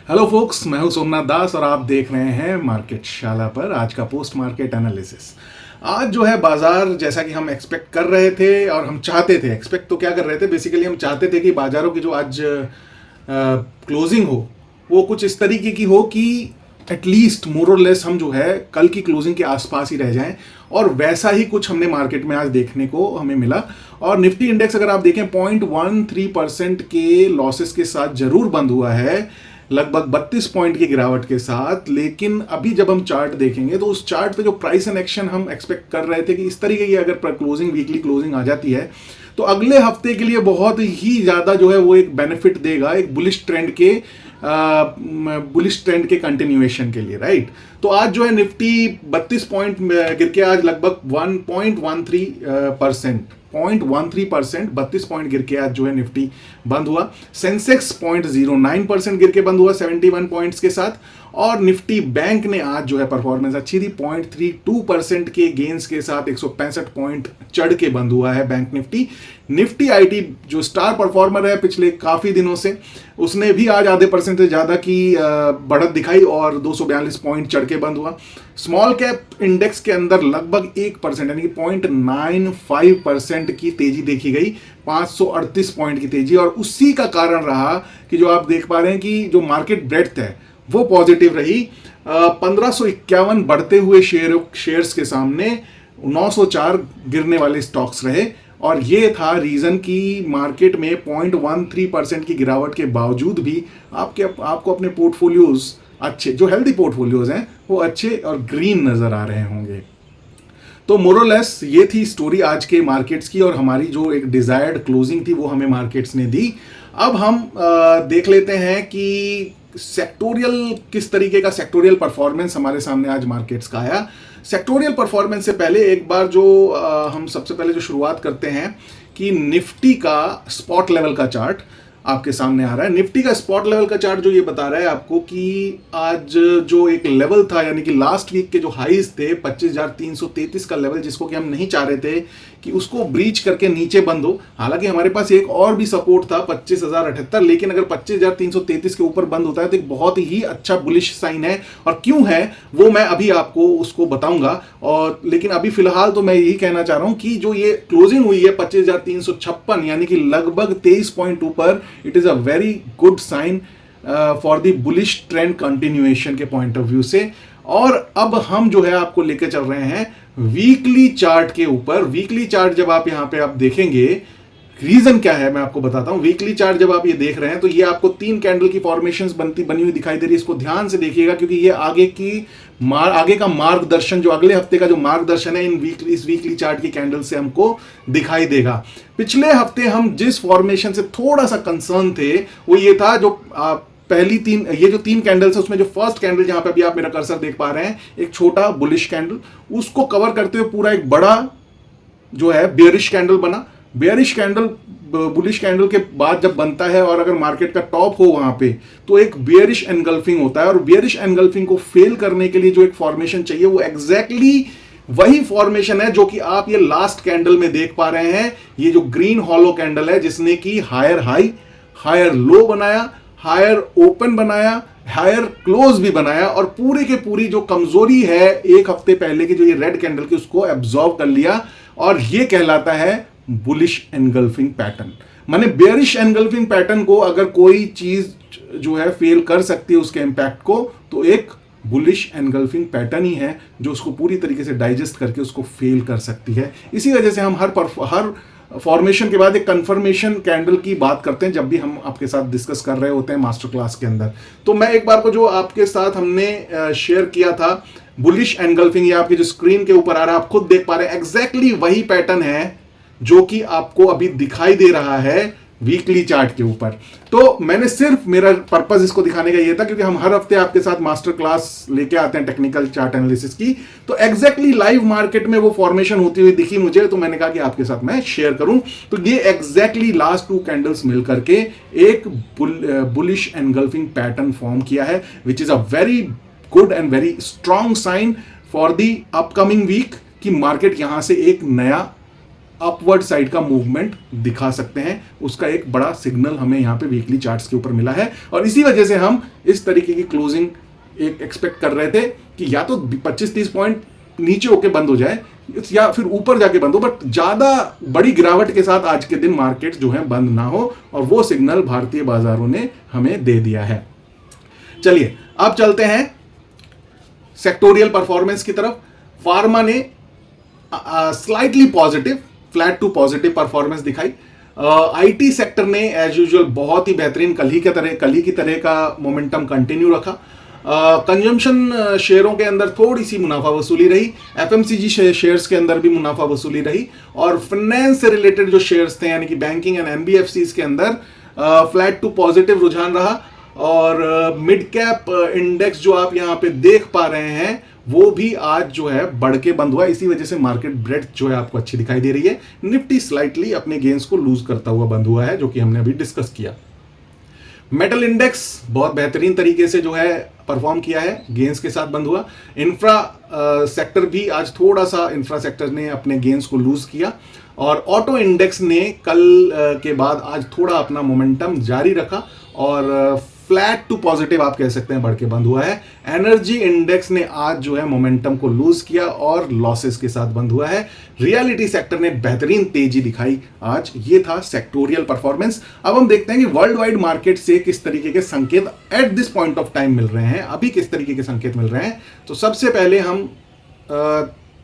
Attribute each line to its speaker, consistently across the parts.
Speaker 1: Hello focus, मैं हूं सोमनाथ दास और आप देख रहे हैं मार्केट शाला पर आज का पोस्ट मार्केट एनालिसिस। आज जो है बाजार जैसा कि हम एक्सपेक्ट कर रहे थे और हम चाहते थे, एक्सपेक्ट तो क्या कर रहे थे, बेसिकली हम चाहते थे कि बाजारों की जो आज क्लोजिंग हो वो कुछ इस तरीके की हो कि एटलीस्ट मोर और लेस हम जो है कल की क्लोजिंग के आसपास ही रह जाएं। और वैसा ही कुछ हमने मार्केट में आज देखने को हमें मिला। और निफ्टी इंडेक्स अगर आप देखें 0.13% के लॉसेस के साथ जरूर बंद हुआ है, लगभग 32 पॉइंट की गिरावट के साथ। लेकिन अभी जब हम चार्ट देखेंगे तो उस चार्ट पे जो प्राइस एंड एक्शन हम एक्सपेक्ट कर रहे थे कि इस तरीके की अगर क्लोजिंग, वीकली क्लोजिंग आ जाती है तो अगले हफ्ते के लिए बहुत ही ज्यादा जो है वो एक बेनिफिट देगा, एक बुलिश ट्रेंड के कंटिन्यूएशन के लिए, राइट। तो आज जो है निफ्टी 32 पॉइंट गिर के आज लगभग 1.13%, 32 पॉइंट गिर के आज जो है निफ्टी बंद हुआ। सेंसेक्स 0.09% गिर के बंद हुआ 71 पॉइंट्स के साथ। और निफ्टी बैंक ने आज जो है परफॉर्मेंस अच्छी थी, 0.32% के गेन्स के साथ 165 पॉइंट चढ़ के बंद हुआ है बैंक निफ्टी। निफ्टी आईटी जो स्टार परफॉर्मर है पिछले काफी दिनों से, उसने भी आज आधे परसेंट से ज्यादा की बढ़त दिखाई और 242 पॉइंट चढ़ के बंद हुआ। स्मॉल कैप इंडेक्स के अंदर लगभग 1% यानी कि 0.95% की तेजी देखी गई, 538 पॉइंट की तेजी। और उसी का कारण रहा कि जो आप देख पा रहे हैं कि जो मार्केट ब्रेड्थ है वो पॉजिटिव रही। 1551 बढ़ते हुए शेयर्स के सामने 904 गिरने वाले स्टॉक्स रहे। और ये था रीजन कि मार्केट में 0.13% की गिरावट के बावजूद भी आपको अपने पोर्टफोलियोज अच्छे, जो हेल्दी पोर्टफोलियोज हैं वो अच्छे और ग्रीन नजर आ रहे होंगे। तो मोरलेस ये थी स्टोरी आज के मार्केट्स की, और हमारी जो एक डिजायर्ड क्लोजिंग थी वो हमें मार्केट्स ने दी। अब हम देख लेते हैं कि सेक्टोरियल किस तरीके का सेक्टोरियल परफॉर्मेंस हमारे सामने आज मार्केट्स का आया। सेक्टोरियल परफॉर्मेंस से पहले एक बार जो हम सबसे पहले जो शुरुआत करते हैं कि निफ्टी का स्पॉट लेवल का चार्ट आपके सामने आ रहा है। निफ्टी का स्पॉट लेवल का चार्ट जो ये बता रहा है आपको कि आज जो एक लेवल था, यानी कि लास्ट वीक के जो हाईज थे 25,333 का लेवल, जिसको कि हम नहीं चाह रहे थे कि उसको ब्रीच करके नीचे बंद हो। हालांकि हमारे पास एक और भी सपोर्ट था 25,078, लेकिन अगर 25,333 के ऊपर बंद होता है तो एक बहुत ही अच्छा बुलिश साइन है। और क्यों है वो मैं अभी आपको उसको बताऊंगा। और लेकिन अभी फिलहाल तो मैं यही कहना चाह रहा हूं कि जो ये क्लोजिंग हुई है 25,356 यानी कि लगभग 23.2 पर, it is a very good sign for the bullish trend continuation के पॉइंट ऑफ व्यू से। और अब हम जो है आपको लेके चल रहे हैं वीकली चार्ट के ऊपर। वीकली चार्ट जब आप यहां पे आप देखेंगे, रीजन क्या है मैं आपको बताता हूं। वीकली चार्ट जब आप ये देख रहे हैं तो ये आपको 3 कैंडल की फॉर्मेशंस बनी हुई दिखाई दे रही है। इसको ध्यान से देखिएगा क्योंकि ये आगे का मार्गदर्शन, जो अगले हफ्ते का जो मार्गदर्शन है इस वीकली चार्ट की कैंडल से हमको दिखाई देगा। पिछले हफ्ते हम जिस फॉर्मेशन से थोड़ा सा कंसर्न थे वो ये था, जो ये जो 3 कैंडल्स है उसमें जो फर्स्ट कैंडल जहां पे अभी आप मेरा कर्सर देख पा रहे हैं, एक छोटा बुलिश कैंडल, उसको कवर करते हुए पूरा एक बड़ा जो है बेयरिश कैंडल बना। बेयरिश कैंडल बुलिश कैंडल के बाद जब बनता है और अगर मार्केट का टॉप हो वहां पे, तो एक बेयरिश एनगल्फिंग होता है। और बेयरिश एनगल्फिंग को फेल करने के लिए जो एक फॉर्मेशन चाहिए वो एग्जैक्टली वही फॉर्मेशन है जो कि आप ये लास्ट कैंडल में देख पा रहे हैं। ये जो ग्रीन हॉलो कैंडल है जिसने कि हायर हाई, हायर लो बनाया, हायर ओपन बनाया, हायर क्लोज भी बनाया, और पूरी के पूरी जो कमजोरी है एक हफ्ते पहले की जो ये रेड कैंडल की, उसको एब्जॉर्व कर लिया। और ये कहलाता है बुलिश एनगल्फिंग पैटर्न। माने बेयरिश एनगल्फिंग पैटर्न को अगर कोई चीज जो है फेल कर सकती है उसके इंपैक्ट को, तो एक बुलिश एनगल्फिंग पैटर्न ही है जो उसको पूरी तरीके से डाइजेस्ट करके उसको फेल कर सकती है। इसी वजह से हम हर फॉर्मेशन के बाद एक कंफर्मेशन कैंडल की बात करते हैं जब भी हम आपके साथ डिस्कस कर रहे होते हैं मास्टर क्लास के अंदर। तो मैं एक बार को जो आपके साथ हमने शेयर किया था बुलिश एनगल्फिंग, ये आपकी जो स्क्रीन के ऊपर आ रहा है आप खुद देख पा रहे हैं, एग्जैक्टली वही पैटर्न है जो कि आपको अभी दिखाई दे रहा है वीकली चार्ट के ऊपर। तो मैंने सिर्फ, मेरा पर्पस इसको दिखाने का ये था क्योंकि हम हर हफ्ते आपके साथ मास्टर क्लास लेके आते हैं टेक्निकल चार्ट एनालिसिस की, तो एग्जैक्टली लाइव मार्केट में वो फॉर्मेशन होती हुई दिखी मुझे, तो मैंने कहा कि आपके साथ मैं शेयर करूं। तो ये एग्जैक्टली लास्ट 2 कैंडल्स मिल करके एक बुलिश एनगल्फिंग पैटर्न फॉर्म किया है, which is a very good and very strong sign for the upcoming week कि मार्केट यहां से एक नया अपवर्ड साइड का मूवमेंट दिखा सकते हैं। उसका एक बड़ा सिग्नल हमें यहाँ पे वीकली चार्ट्स के ऊपर मिला है और इसी वजह से हम इस तरीके की क्लोजिंग एक एक्सपेक्ट कर रहे थे कि या तो 25-30 पॉइंट नीचे होके बंद हो जाए या फिर ऊपर जाके बंद हो, बट ज्यादा बड़ी गिरावट के साथ आज के दिन मार्केट जो है बंद ना हो, और वो सिग्नल भारतीय बाजारों ने हमें दे दिया है। चलिए अब चलते हैं सेक्टोरियल परफॉर्मेंस की तरफ। फार्मा ने slightly positive, flat to positive performance दिखाई। आईटी सेक्टर ने एज यूजुअल बहुत ही बेहतरीन कल ही की तरह का मोमेंटम कंटिन्यू रखा। कंजम्पशन शेयरों के अंदर थोड़ी सी मुनाफा वसूली रही, एफएमसीजी शेयर्स के अंदर भी मुनाफा वसूली रही, और फाइनेंस से रिलेटेड जो शेयर्स थे यानी कि बैंकिंग एंड एनबीएफसीज के अंदर फ्लैट टू पॉजिटिव रुझान रहा। और मिड कैप इंडेक्स जो आप यहां पे देख पा रहे हैं वो भी आज जो है बढ़ के बंद हुआ। इसी वजह से मार्केट ब्रेड्थ जो है आपको अच्छी दिखाई दे रही है। निफ्टी स्लाइटली अपने गेन्स को लूज करता हुआ बंद हुआ है, जो कि हमने अभी डिस्कस किया। मेटल इंडेक्स बहुत बेहतरीन तरीके से जो है परफॉर्म किया है, गेन्स के साथ बंद हुआ। इंफ्रा सेक्टर भी आज थोड़ा सा, इंफ्रा सेक्टर ने अपने गेन्स को लूज किया। और ऑटो इंडेक्स ने कल के बाद आज थोड़ा अपना मोमेंटम जारी रखा और फ्लैट टू पॉजिटिव आप कह सकते हैं बढ़ के बंद हुआ है। एनर्जी इंडेक्स ने आज जो है मोमेंटम को लूज किया और लॉसेस के साथ बंद हुआ है। रियलिटी सेक्टर ने बेहतरीन तेजी दिखाई आज। ये था सेक्टोरियल परफॉर्मेंस। अब हम देखते हैं कि वर्ल्ड वाइड मार्केट से किस तरीके के संकेत at this point of time मिल रहे हैं, अभी किस तरीके के संकेत मिल रहे हैं। तो सबसे पहले हम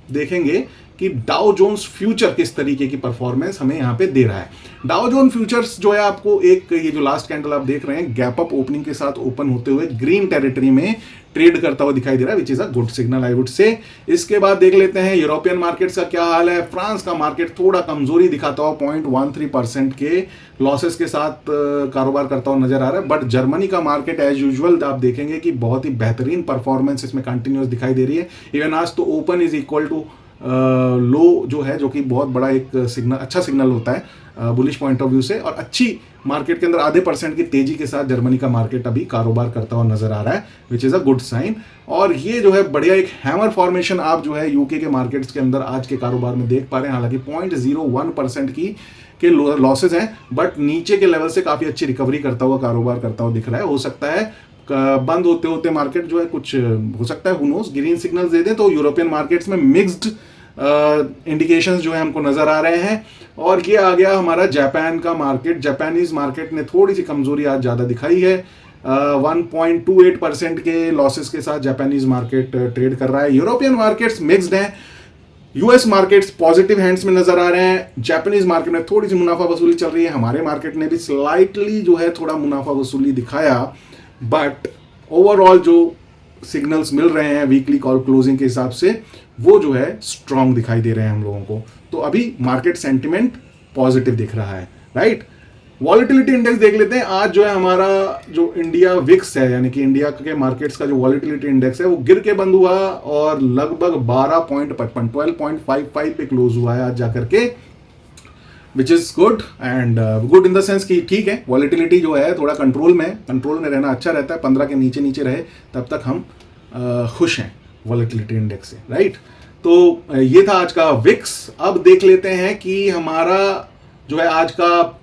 Speaker 1: देखेंगे कि डाउ जोन्स फ्यूचर किस तरीके की परफॉर्मेंस हमें यहां पे दे रहा है। डाउ जोन फ्यूचर्स जो है आपको एक, ये जो लास्ट कैंडल आप देख रहे हैं, गैप अप ओपनिंग के साथ ओपन होते हुए ग्रीन टेरिटरी में ट्रेड करता हुआ दिखाई दे रहा है, which is a good signal I would say. इसके बाद देख लेते हैं यूरोपियन मार्केट्स का क्या हाल है। फ्रांस का मार्केट थोड़ा कमजोरी दिखाता हुआ 0.13% के लॉसेस के साथ कारोबार करता हुआ नजर आ रहा है। बट जर्मनी का मार्केट एज यूजुअल आप देखेंगे कि बहुत ही बेहतरीन परफॉर्मेंस इसमें कंटिन्यूअस दिखाई दे रही है। इवन आज तो open is equal to low जो है, जो कि बहुत बड़ा एक सिग्नल, अच्छा सिग्नल होता है बुलिश पॉइंट ऑफ व्यू से। और अच्छी मार्केट के अंदर आधे % की तेजी के साथ जर्मनी का मार्केट अभी कारोबार करता हुआ नजर आ रहा है, which is a good sign. और ये जो है बढ़िया एक हैमर फॉर्मेशन आप जो है यूके के मार्केट्स के अंदर आज के कारोबार में देख पा रहे हैं। हालांकि 0.01% के लॉसेज हैं, बट नीचे के लेवल से काफी अच्छी रिकवरी करता हुआ कारोबार करता हुआ दिख रहा है। हो सकता है बंद होते होते मार्केट जो है कुछ हो सकता है हु नोस ग्रीन सिग्नल्स दे दें। तो यूरोपियन मार्केट्स में मिक्स्ड इंडिकेशंस जो है हमको नजर आ रहे हैं। और ये आ गया हमारा जापान का मार्केट। जापानीज मार्केट ने थोड़ी सी कमजोरी आज ज्यादा दिखाई है। 1.28% के लॉसेस के साथ जापानीज मार्केट ट्रेड कर रहा है। यूरोपियन मार्केट्स मिक्स्ड हैं। यूएस मार्केट्स पॉजिटिव हैंड्स में नजर आ रहे हैं। जापानीज मार्केट में थोड़ी सी मुनाफा वसूली चल रही है। हमारे मार्केट ने भी स्लाइटली जो है थोड़ा मुनाफा वसूली दिखाया, बट ओवरऑल जो सिग्नल्स मिल रहे हैं वीकली कॉल क्लोजिंग के हिसाब से वो जो है स्ट्रांग दिखाई दे रहे हैं हम लोगों को। तो अभी मार्केट सेंटिमेंट पॉजिटिव दिख रहा है, राइट। वॉलेटिलिटी इंडेक्स देख लेते हैं। आज जो है हमारा जो इंडिया विक्स है, यानी कि इंडिया के मार्केट्स का जो वॉलेटिलिटी इंडेक्स है वो गिर के बंद हुआ और लगभग 12.55 पे क्लोज हुआ है आज जाकर के, which is good. And good in the sense कि ठीक है, वॉलेटिलिटी जो है थोड़ा कंट्रोल में रहना अच्छा रहता है। 15 के नीचे नीचे रहे तब तक हम खुश हैं वॉलेटिलिटी इंडेक्स से, राइट। तो ये था आज का विक्स। अब देख लेते हैं कि हमारा जो है आज का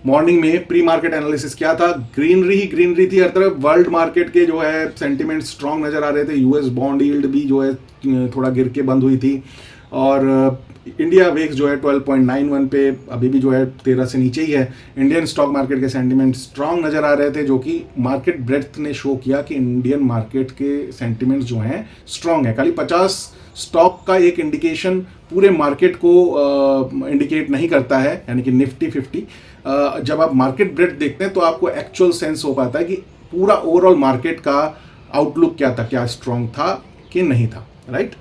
Speaker 1: मॉर्निंग में प्री मार्केट एनालिसिस क्या था। ग्रीनरी ही ग्रीनरी थी हर तरफ। वर्ल्ड मार्केट के जो है सेंटिमेंट स्ट्रांग नजर आ रहे थे। यूएस बॉन्ड यील्ड भी जो है थोड़ा गिर के बंद हुई थी। और इंडिया वेक्स जो है 12.91 पे अभी भी जो है 13 से नीचे ही है। इंडियन स्टॉक मार्केट के सेंटिमेंट स्ट्रांग नजर आ रहे थे, जो कि मार्केट ब्रेड्थ ने शो किया कि इंडियन मार्केट के सेंटिमेंट्स जो हैं स्ट्रांग है। खाली 50 स्टॉक का एक इंडिकेशन पूरे मार्केट को इंडिकेट नहीं करता है, यानी कि निफ्टी 50। जब आप मार्केट ब्रेड्थ देखते हैं तो आपको एक्चुअल सेंस हो पाता है कि पूरा ओवरऑल मार्केट का आउटलुक क्या था, क्या स्ट्रांग था कि नहीं था, राइट।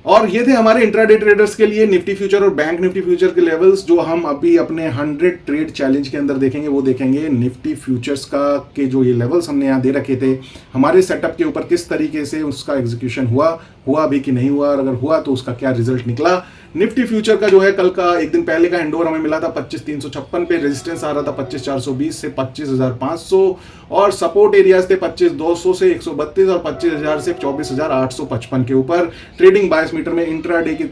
Speaker 1: और ये थे हमारे इंट्राडे ट्रेडर्स के लिए निफ्टी फ्यूचर और बैंक निफ्टी फ्यूचर के लेवल्स, जो हम अभी अपने 100 ट्रेड चैलेंज के अंदर देखेंगे। वो देखेंगे निफ्टी फ्यूचर्स का के जो ये लेवल्स हमने यहाँ दे रखे थे हमारे सेटअप के ऊपर किस तरीके से उसका एग्जीक्यूशन हुआ भी कि नहीं हुआ, और अगर हुआ तो उसका क्या रिजल्ट निकला। निफ्टी फ्यूचर का जो है कल का एक दिन पहले का हैंडओवर हमें मिला था 25,356 पे। रेजिस्टेंस आ रहा था 25,420 से 25,500 और सपोर्ट एरियाज थे 25,200 से 132 और 25,000 से 24,855 के ऊपर। ट्रेडिंग बायस मीटर में इंट्राडे की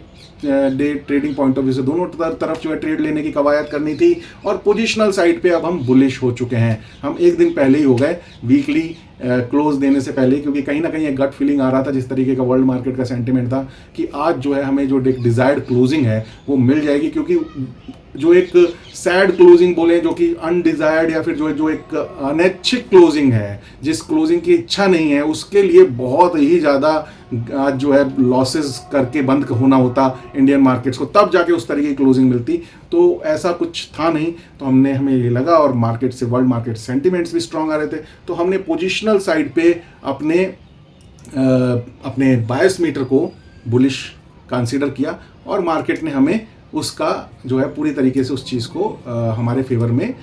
Speaker 1: day trading point of view से दोनों तरफ जो है ट्रेड लेने की कवायद करनी थी। और पोजिशनल साइड पे अब हम बुलिश हो चुके हैं। हम एक दिन पहले ही हो गए वीकली क्लोज देने से पहले, क्योंकि कहीं ना कहीं एक गट फीलिंग आ रहा था जिस तरीके का वर्ल्ड मार्केट का सेंटिमेंट था कि आज जो है हमें जो डिजायर्ड क्लोजिंग है वो मिल जाएगी। क्योंकि जो एक सैड क्लोजिंग बोले, जो कि अनडिजायर्ड या फिर जो एक अनैच्छिक क्लोजिंग है, जिस क्लोजिंग की इच्छा नहीं है, उसके लिए बहुत ही ज़्यादा आज जो है लॉसेस करके बंद होना होता इंडियन मार्केट्स को, तब जाके उस तरीके की क्लोजिंग मिलती। तो ऐसा कुछ था नहीं, तो हमें ये लगा, और मार्केट से वर्ल्ड मार्केट सेंटिमेंट्स भी स्ट्रांग आ रहे थे, तो हमने पोजिशनल साइड पे अपने बायस मीटर को बुलिश कंसीडर किया, और मार्केट ने हमें उसका जो है पूरी तरीके से उस चीज़ को हमारे फेवर में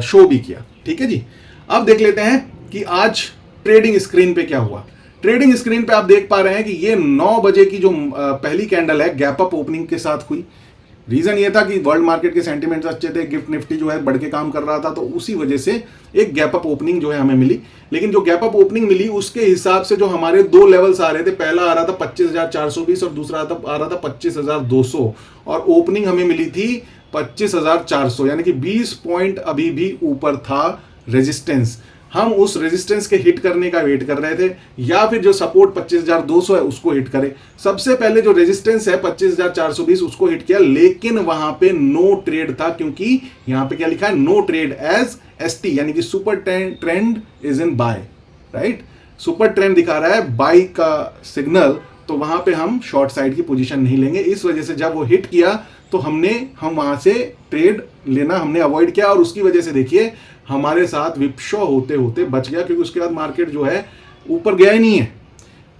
Speaker 1: शो भी किया। ठीक है जी। अब देख लेते हैं कि आज ट्रेडिंग स्क्रीन पे क्या हुआ। ट्रेडिंग स्क्रीन पे आप देख पा रहे हैं कि ये 9 बजे की जो पहली कैंडल है गैप अप ओपनिंग के साथ हुई। रीजन ये था कि वर्ल्ड मार्केट के सेंटिमेंट्स अच्छे थे, गिफ्ट निफ्टी जो है बढ़ के काम कर रहा था, तो उसी वजह से एक गैप अप ओपनिंग जो है हमें मिली। लेकिन जो गैप अप ओपनिंग मिली उसके हिसाब से जो हमारे दो लेवल्स आ रहे थे, पहला आ रहा था 25,420 और दूसरा आ रहा था 25,200, और ओपनिंग हमें मिली थी 25,400, यानी कि 20 पॉइंट अभी भी ऊपर था रेजिस्टेंस। हम उस रेजिस्टेंस के हिट करने का वेट कर रहे थे, या फिर जो सपोर्ट 25,200 है उसको हिट करे। सबसे पहले जो रेजिस्टेंस है 25,420 उसको हिट किया, लेकिन वहां पे नो ट्रेड था, क्योंकि यहां पे क्या लिखा है, नो ट्रेड एज एसटी, यानी कि super trend is in by, right. Super trend दिखा रहा है बाय का सिग्नल, तो वहां पे हम शॉर्ट साइड की पोजीशन नहीं लेंगे। इस वजह से जब वो हिट किया तो हम वहां से ट्रेड लेना हमने अवॉइड किया, और उसकी वजह से देखिए हमारे साथ विपशो होते होते बच गया, क्योंकि उसके बाद मार्केट जो है ऊपर गया ही नहीं है।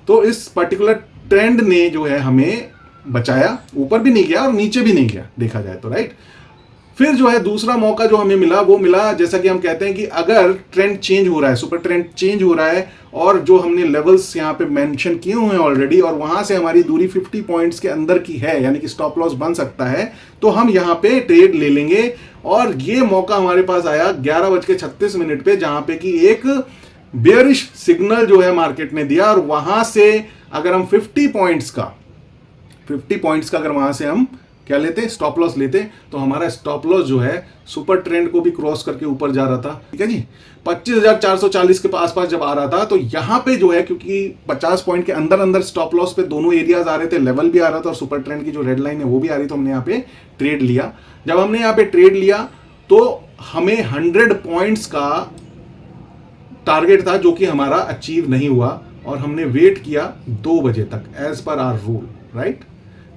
Speaker 1: तो इस पर्टिकुलर ट्रेंड ने जो है हमें बचाया, ऊपर भी नहीं गया और नीचे भी नहीं गया देखा जाए तो, राइट। फिर जो है दूसरा मौका जो हमें मिला वो मिला, जैसा कि हम कहते हैं कि अगर ट्रेंड चेंज हो रहा है, सुपर ट्रेंड चेंज हो रहा है, और जो हमने लेवल्स यहाँ पे मेंशन किए हुए हैं ऑलरेडी, और वहां से हमारी दूरी 50 पॉइंट्स के अंदर की है, यानी कि स्टॉप लॉस बन सकता है, तो हम यहाँ पे ट्रेड ले लेंगे। और ये मौका हमारे पास आया 11:36 पे, जहां पे कि एक बेयरिश सिग्नल जो है मार्केट ने दिया, और वहां से अगर हम 50 पॉइंट्स का अगर वहां से हम क्या लेते, स्टॉप लॉस लेते, तो हमारा स्टॉप लॉस जो है सुपर ट्रेंड को भी क्रॉस करके ऊपर जा रहा था। ठीक है जी। 25,440 के आसपास जब आ रहा था, तो यहां पे जो है क्योंकि 50 पॉइंट के अंदर स्टॉप लॉस पे दोनों एरियाज आ रहे थे, लेवल भी आ रहा था और सुपर ट्रेंड की जो रेड लाइन है वो भी आ रही, तो हमने यहाँ पे ट्रेड लिया। जब हमने यहाँ पे ट्रेड लिया तो हमें 100 पॉइंट्स का टारगेट था, जो कि हमारा अचीव नहीं हुआ, और हमने वेट किया 2 बजे तक as per hour rule, right.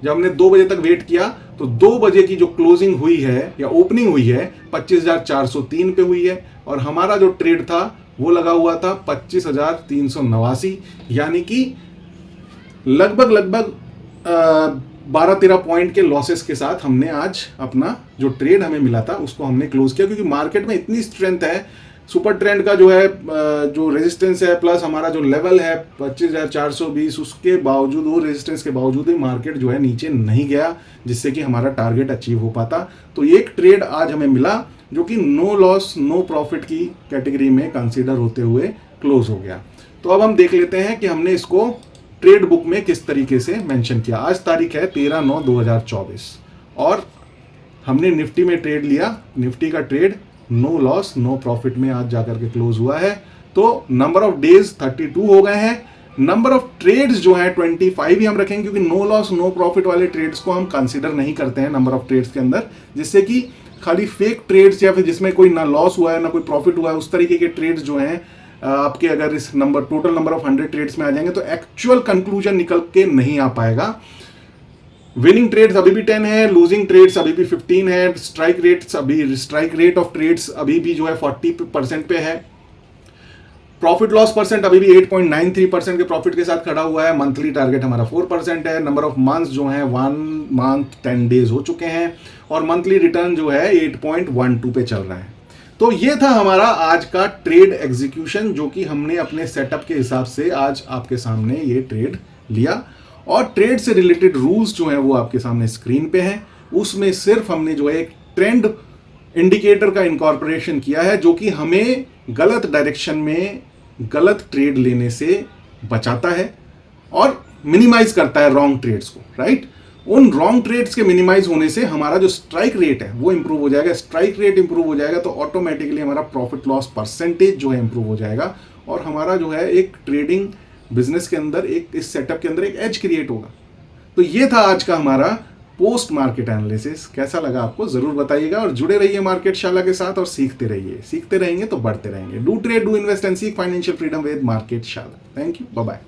Speaker 1: जब हमने 2 बजे तक वेट किया तो 2 बजे की जो क्लोजिंग हुई है या ओपनिंग हुई है 25,403 पे हुई है, और हमारा जो ट्रेड था वो लगा हुआ था 25,389, यानी कि लगभग 12-13 पॉइंट के लॉसेस के साथ हमने आज अपना जो ट्रेड हमें मिला था उसको हमने क्लोज किया। क्योंकि मार्केट में इतनी स्ट्रेंथ है, सुपर ट्रेंड का जो है जो रेजिस्टेंस है प्लस हमारा जो लेवल है 25,420, उसके बावजूद, वो रेजिस्टेंस के बावजूद ही मार्केट जो है नीचे नहीं गया, जिससे कि हमारा टारगेट अचीव हो पाता। तो एक ट्रेड आज हमें मिला जो कि नो लॉस नो प्रॉफिट की कैटेगरी में कंसीडर होते हुए क्लोज हो गया। तो अब हम देख लेते हैं कि हमने इसको ट्रेड बुक में किस तरीके से मेंशन किया। आज तारीख है 13/9/2024, और हमने निफ्टी में ट्रेड लिया। निफ्टी का trade no loss no profit में आज जाकर के क्लोज हुआ है। तो नंबर ऑफ डेज 32 हो गए हैं। नंबर ऑफ ट्रेड्स जो है 25 ही हम रखेंगे, क्योंकि नो लॉस नो प्रॉफिट वाले ट्रेड्स को हम कंसीडर नहीं करते हैं नंबर ऑफ ट्रेड्स के अंदर, जिससे कि खाली फेक ट्रेड्स या फिर जिसमें कोई ना लॉस हुआ है ना कोई प्रॉफिट हुआ है, उस तरीके के ट्रेड्स जो हैं आपके अगर इस टोटल नंबर ऑफ 100 ट्रेड्स में आ जाएंगे तो एक्चुअल कंक्लूजन निकल के नहीं आ पाएगा। विनिंग ट्रेड्स अभी भी 10 है, लूजिंग ट्रेड्स अभी भी 15 है, स्ट्राइक रेट ऑफ ट्रेड्स अभी भी जो है 40% पे है। प्रॉफिट लॉस परसेंट अभी भी 8.93% के प्रॉफिट के साथ खड़ा हुआ है। मंथली टारगेट हमारा 4% है। नंबर ऑफ मंथ्स जो है 1 मंथ 10 डेज हो चुके हैं, और मंथली रिटर्न जो है 8.12 पे चल रहा है। तो ये था हमारा आज का ट्रेड एग्जीक्यूशन, जो कि हमने अपने सेटअप के हिसाब से आज आपके सामने ये ट्रेड लिया। और ट्रेड से रिलेटेड रूल्स जो हैं वो आपके सामने स्क्रीन पे हैं। उसमें सिर्फ हमने जो है एक ट्रेंड इंडिकेटर का इनकॉर्पोरेशन किया है, जो कि हमें गलत डायरेक्शन में गलत ट्रेड लेने से बचाता है और मिनिमाइज करता है रॉन्ग ट्रेड्स को, राइट। उन रॉन्ग ट्रेड्स के मिनिमाइज होने से हमारा जो स्ट्राइक रेट है वो इंप्रूव हो जाएगा। स्ट्राइक रेट इंप्रूव हो जाएगा तो ऑटोमेटिकली हमारा प्रॉफिट लॉस परसेंटेज जो है इंप्रूव हो जाएगा और हमारा जो है एक ट्रेडिंग बिजनेस के अंदर एक इस सेटअप के अंदर एक एज क्रिएट होगा। तो ये था आज का हमारा पोस्ट मार्केट एनालिसिस। कैसा लगा आपको जरूर बताइएगा और जुड़े रहिए मार्केट शाला के साथ और सीखते रहिए। सीखते रहेंगे तो बढ़ते रहेंगे। Do trade, do invest and seek financial freedom with market Shala. Thank you, bye bye.